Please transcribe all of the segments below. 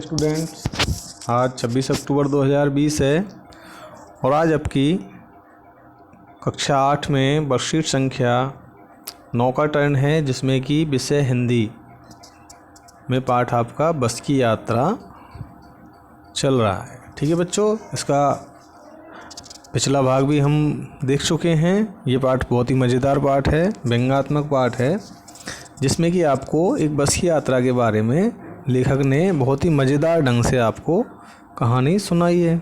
Students, आज 26 अक्टूबर 2020 है और आज आपकी कक्षा 8 में वर्कशीट संख्या 9 का टर्न है, जिसमें कि विषय हिंदी में पाठ आपका बस की यात्रा चल रहा है। ठीक है बच्चों, इसका पिछला भाग भी हम देख चुके हैं। ये पाठ बहुत ही मज़ेदार पाठ है, व्यंग्यात्मक पाठ है, जिसमें कि आपको एक बस की यात्रा के बारे में लेखक ने बहुत ही मज़ेदार ढंग से आपको कहानी सुनाई है।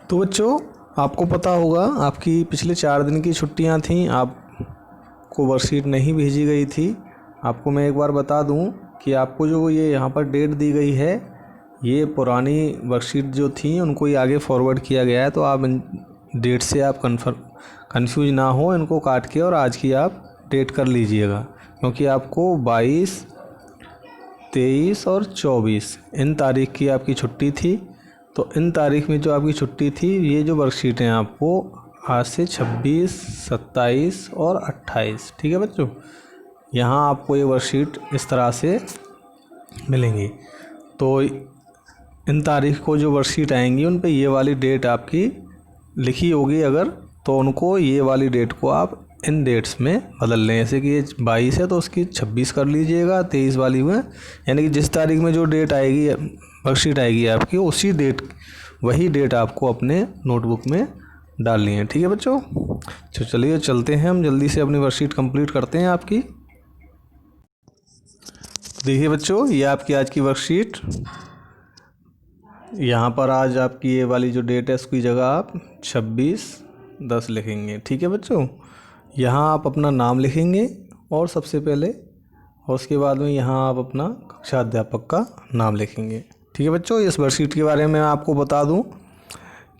तो बच्चों, आपको पता होगा आपकी पिछले 4 दिन की छुट्टियां थीं, आपको वर्कशीट नहीं भेजी गई थी। आपको मैं एक बार बता दूं कि आपको जो ये यहाँ पर डेट दी गई है, ये पुरानी वर्कशीट जो थी उनको ये आगे फॉरवर्ड किया गया है। तो आप इन डेट से आप कन्फ्यूज ना हो, इनको काट के और आज की आप डेट कर लीजिएगा, क्योंकि आपको 22, 23 और 24 इन तारीख की आपकी छुट्टी थी। तो इन तारीख में जो आपकी छुट्टी थी, ये जो वर्कशीट हैं आपको आज से 26, 27 और 28, ठीक है बच्चों, यहाँ आपको ये वर्कशीट इस तरह से मिलेंगी। तो इन तारीख को जो वर्कशीट आएंगी उन पे ये वाली डेट आपकी लिखी होगी, अगर तो उनको ये वाली डेट को आप इन डेट्स में बदल लें। जैसे कि ये 22 है तो उसकी 26 कर लीजिएगा, 23 वाली में, यानी कि जिस तारीख में जो डेट आएगी वर्कशीट आएगी आपकी, उसी डेट वही डेट आपको अपने नोटबुक में डालनी है। ठीक है बच्चों, तो चलिए चलते हैं, हम जल्दी से अपनी वर्कशीट कंप्लीट करते हैं आपकी। देखिए बच्चों, ये आपकी आज की वर्कशीट, यहाँ पर आज आपकी ये वाली जो डेट है उसकी जगह आप 26/10 लिखेंगे। ठीक है बच्चों, यहाँ आप अपना नाम लिखेंगे और सबसे पहले, और उसके बाद में यहाँ आप अपना कक्षा अध्यापक का नाम लिखेंगे। ठीक है बच्चों, इस वर्कशीट के बारे में आपको बता दूं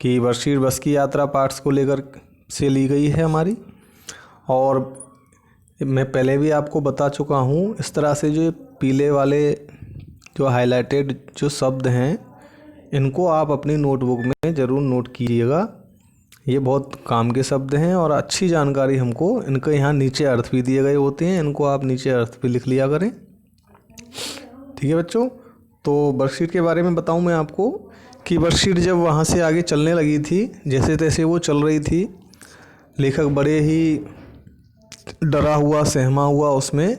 कि वर्कशीट बस की यात्रा पार्ट्स को लेकर से ली गई है हमारी, और मैं पहले भी आपको बता चुका हूँ। इस तरह से जो पीले वाले जो हाईलाइटेड जो शब्द हैं, इनको आप अपनी नोटबुक में ज़रूर नोट कीजिएगा। ये बहुत काम के शब्द हैं और अच्छी जानकारी हमको इनके यहाँ नीचे अर्थ भी दिए गए होते हैं, इनको आप नीचे अर्थ भी लिख लिया करें। ठीक है बच्चों, तो वर्कशीट के बारे में बताऊं मैं आपको कि वर्कशीट जब वहाँ से आगे चलने लगी थी, जैसे तैसे वो चल रही थी, लेखक बड़े ही डरा हुआ सहमा हुआ उसमें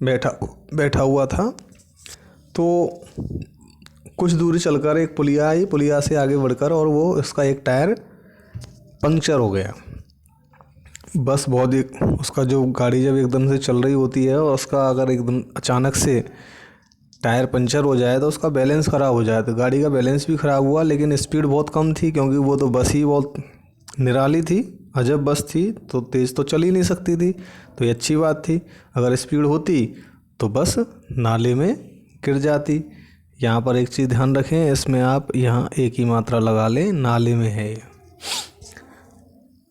बैठा हुआ था। तो कुछ दूरी चलकर एक पुलिया आई, पुलिया से आगे बढ़कर, और वो इसका एक टायर पंक्चर हो गया। बस बहुत ही उसका जो गाड़ी जब एकदम से चल रही होती है और उसका अगर एकदम अचानक से टायर पंचर हो जाए तो उसका बैलेंस ख़राब हो जाए। तो गाड़ी का बैलेंस भी ख़राब हुआ, लेकिन स्पीड बहुत कम थी, क्योंकि वो तो बस ही बहुत निराली थी, अजब बस थी, तो तेज़ तो चल ही नहीं सकती थी। तो ये अच्छी बात थी, अगर स्पीड होती तो बस नाले में गिर जाती। यहाँ पर एक चीज़ ध्यान रखें, इसमें आप यहाँ एक ही मात्रा लगा लें, नाले में है।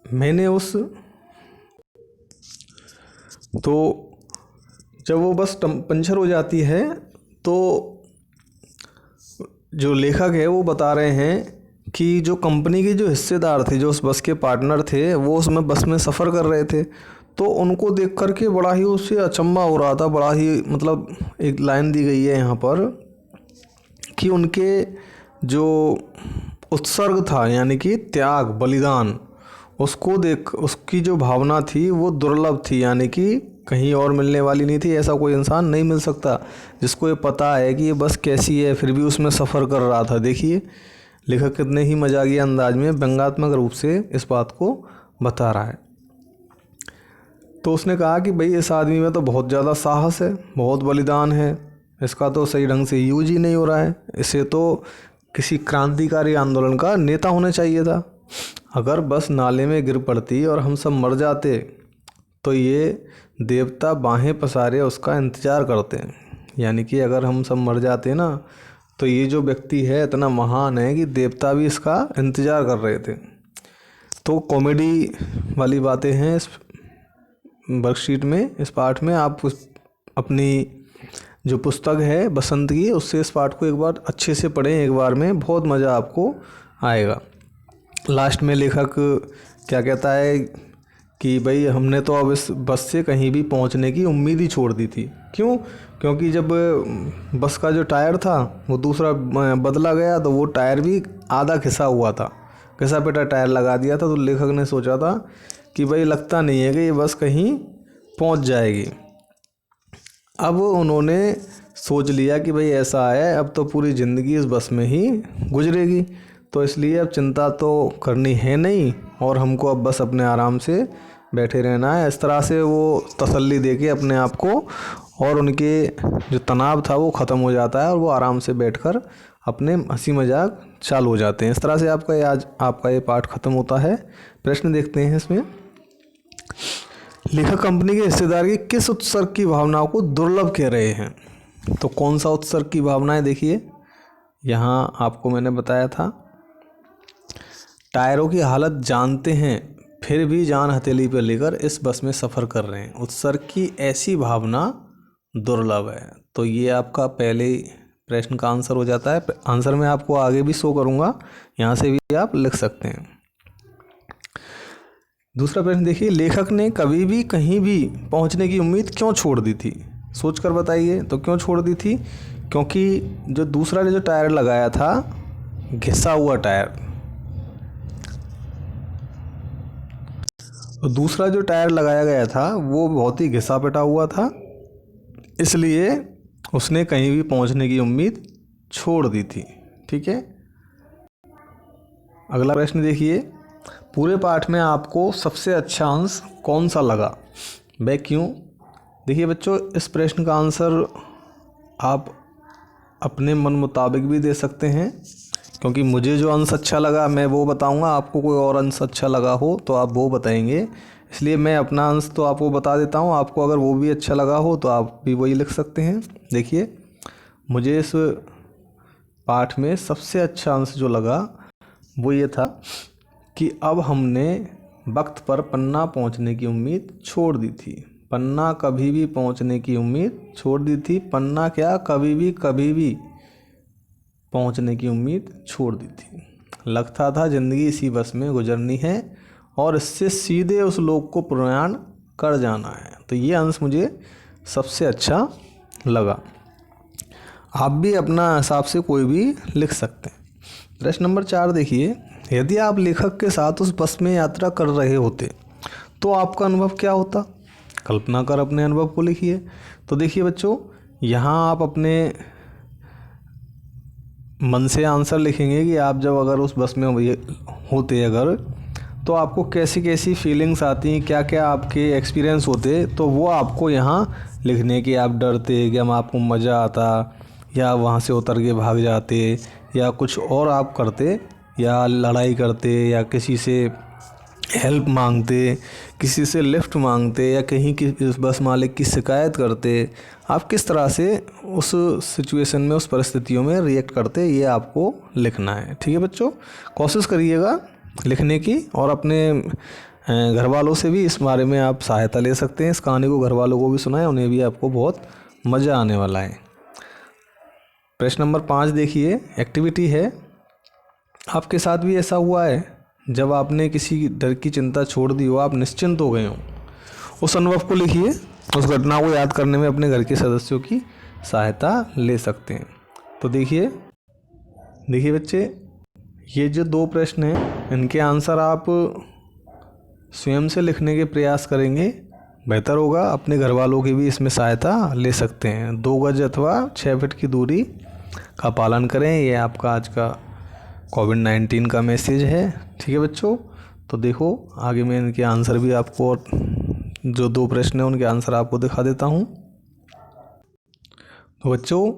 मैंने तो जब वो बस पंचर हो जाती है, तो जो लेखक है वो बता रहे हैं कि जो कंपनी के जो हिस्सेदार थे, जो उस बस के पार्टनर थे, वो उसमें बस में सफ़र कर रहे थे। तो उनको देख कर के बड़ा ही उससे अचंभा हो रहा था, बड़ा ही, मतलब एक लाइन दी गई है यहाँ पर कि उनके जो उत्सर्ग था, यानी कि त्याग, बलिदान, उसको देख उसकी जो भावना थी वो दुर्लभ थी, यानी कि कहीं और मिलने वाली नहीं थी। ऐसा कोई इंसान नहीं मिल सकता जिसको ये पता है कि ये बस कैसी है, फिर भी उसमें सफ़र कर रहा था। देखिए लेखक कितने ही मजाकिया अंदाज में, व्यंग्यात्मक रूप से इस बात को बता रहा है। तो उसने कहा कि भाई इस आदमी में तो बहुत ज़्यादा साहस है, बहुत बलिदान है, इसका तो सही ढंग से यूज ही नहीं हो रहा है, इसे तो किसी क्रांतिकारी आंदोलन का नेता होना चाहिए था। अगर बस नाले में गिर पड़ती और हम सब मर जाते तो ये देवता बाहें पसारे उसका इंतज़ार करते हैं। यानी कि अगर हम सब मर जाते ना, तो ये जो व्यक्ति है इतना महान है कि देवता भी इसका इंतज़ार कर रहे थे। तो कॉमेडी वाली बातें हैं इस वर्कशीट में, इस पाठ में। आप अपनी जो पुस्तक है बसंत की, उससे इस पाठ को एक बार अच्छे से पढ़ें, एक बार में बहुत मज़ा आपको आएगा। लास्ट में लेखक क्या कहता है कि भाई हमने तो अब इस बस से कहीं भी पहुंचने की उम्मीद ही छोड़ दी थी। क्यों? क्योंकि जब बस का जो टायर था वो दूसरा बदला गया तो वो टायर भी आधा घिसा हुआ था, घिसा पिटा टायर लगा दिया था। तो लेखक ने सोचा था कि भाई लगता नहीं है कि ये बस कहीं पहुंच जाएगी। अब उन्होंने सोच लिया कि भाई ऐसा है, अब तो पूरी ज़िंदगी इस बस में ही गुजरेगी, तो इसलिए अब चिंता तो करनी है नहीं और हमको अब बस अपने आराम से बैठे रहना है। इस तरह से वो तसल्ली देके अपने आप को, और उनके जो तनाव था वो ख़त्म हो जाता है और वो आराम से बैठकर अपने हंसी मजाक चालू हो जाते हैं। इस तरह से आपका ये पाठ ख़त्म होता है। प्रश्न देखते हैं इसमें। लेखक कंपनी के हिस्सेदार की किस उत्सर्ग की भावनाओं को दुर्लभ कह रहे हैं? तो कौन सा उत्सर्ग की भावना है? देखिए यहाँ आपको मैंने बताया था, टायरों की हालत जानते हैं फिर भी जान हथेली पर लेकर इस बस में सफ़र कर रहे हैं। उत्सर्ग की ऐसी भावना दुर्लभ है। तो ये आपका पहले प्रश्न का आंसर हो जाता है। आंसर मैं आपको आगे भी शो करूँगा, यहाँ से भी आप लिख सकते हैं। दूसरा प्रश्न देखिए, लेखक ने कभी भी कहीं भी पहुंचने की उम्मीद क्यों छोड़ दी थी? सोचकर बताइए। तो क्यों छोड़ दी थी? क्योंकि जो दूसरा जो टायर लगाया था, घिसा हुआ टायर, तो दूसरा जो टायर लगाया गया था वो बहुत ही घिसा पिटा हुआ था, इसलिए उसने कहीं भी पहुंचने की उम्मीद छोड़ दी थी। ठीक है। अगला प्रश्न देखिए, पूरे पाठ में आपको सबसे अच्छा अंश कौन सा लगा, वह क्यों? देखिए बच्चों, इस प्रश्न का आंसर आप अपने मन मुताबिक भी दे सकते हैं, क्योंकि मुझे जो अंश अच्छा लगा मैं वो बताऊंगा, आपको कोई और अंश अच्छा लगा हो तो आप वो बताएंगे। इसलिए मैं अपना अंश तो आपको बता देता हूँ, आपको अगर वो भी अच्छा लगा हो तो आप भी वही लिख सकते हैं। देखिए, मुझे इस पाठ में सबसे अच्छा अंश जो लगा वो ये था कि अब हमने वक्त पर पन्ना पहुंचने की उम्मीद छोड़ दी थी। पन्ना कभी भी पहुंचने की उम्मीद छोड़ दी थी। पन्ना क्या, कभी भी पहुंचने की उम्मीद छोड़ दी थी। लगता था ज़िंदगी इसी बस में गुजरनी है और इससे सीधे उस लोक को प्रयाण कर जाना है। तो ये अंश मुझे सबसे अच्छा लगा। आप भी अपना हिसाब से कोई भी लिख सकते हैं। प्रश्न नंबर 4 देखिए, यदि आप लेखक के साथ उस बस में यात्रा कर रहे होते तो आपका अनुभव क्या होता? कल्पना कर अपने अनुभव को लिखिए। तो देखिए बच्चों, यहाँ आप अपने मन से आंसर लिखेंगे कि आप जब अगर उस बस में होते अगर, तो आपको कैसी कैसी फीलिंग्स आती, क्या क्या आपके एक्सपीरियंस होते, तो वो आपको यहाँ लिखने की। आप डरते कि हम, आपको मज़ा आता, या वहाँ से उतर के भाग जाते, या कुछ और आप करते, या लड़ाई करते, या किसी से हेल्प मांगते, किसी से लिफ्ट मांगते, या कहीं की इस बस मालिक की शिकायत करते। आप किस तरह से उस सिचुएशन में, उस परिस्थितियों में रिएक्ट करते, ये आपको लिखना है। ठीक है बच्चों, कोशिश करिएगा लिखने की, और अपने घर वालों से भी इस बारे में आप सहायता ले सकते हैं। इस कहानी को घर वालों को भी सुनाएं, उन्हें भी आपको बहुत मज़ा आने वाला है। प्रश्न नंबर 5 देखिए, एक्टिविटी है। आपके साथ भी ऐसा हुआ है जब आपने किसी डर की चिंता छोड़ दी हो, आप निश्चिंत हो गए हो? उस अनुभव को लिखिए। उस घटना को याद करने में अपने घर के सदस्यों की सहायता ले सकते हैं। तो देखिए बच्चे, ये जो 2 प्रश्न हैं इनके आंसर आप स्वयं से लिखने के प्रयास करेंगे, बेहतर होगा। अपने घर वालों की भी इसमें सहायता ले सकते हैं। 2 गज अथवा 6 फीट की दूरी का पालन करें, ये आपका आज का कोविड-19 का मैसेज है। ठीक है बच्चों, तो देखो आगे मैं इनके आंसर भी आपको, जो 2 प्रश्न हैं उनके आंसर आपको दिखा देता हूँ। तो बच्चों,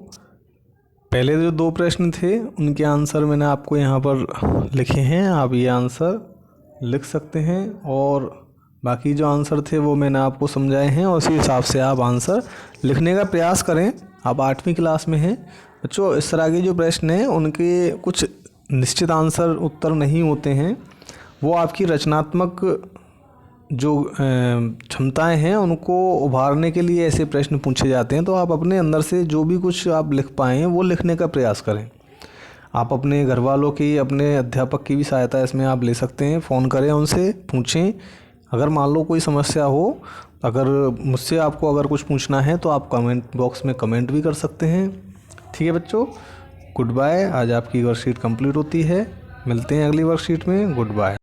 पहले जो 2 प्रश्न थे उनके आंसर मैंने आपको यहाँ पर लिखे हैं, आप ये आंसर लिख सकते हैं, और बाकी जो आंसर थे वो मैंने आपको समझाए हैं, और उसी हिसाब से आप आंसर लिखने का प्रयास करें। आप 8वीं क्लास में हैं बच्चों। इस तरह के जो प्रश्न हैं उनके कुछ निश्चित आंसर उत्तर नहीं होते हैं, वो आपकी रचनात्मक जो क्षमताएं हैं उनको उभारने के लिए ऐसे प्रश्न पूछे जाते हैं। तो आप अपने अंदर से जो भी कुछ आप लिख पाएँ वो लिखने का प्रयास करें। आप अपने घर वालों की, अपने अध्यापक की भी सहायता इसमें आप ले सकते हैं। फ़ोन करें, उनसे पूछें, अगर मान लो कोई समस्या हो, अगर मुझसे आपको अगर कुछ पूछना है तो आप कमेंट बॉक्स में कमेंट भी कर सकते हैं। ठीक है बच्चों, गुड बाय। आज आपकी वर्कशीट कंप्लीट होती है। मिलते हैं अगली वर्कशीट में। Good bye.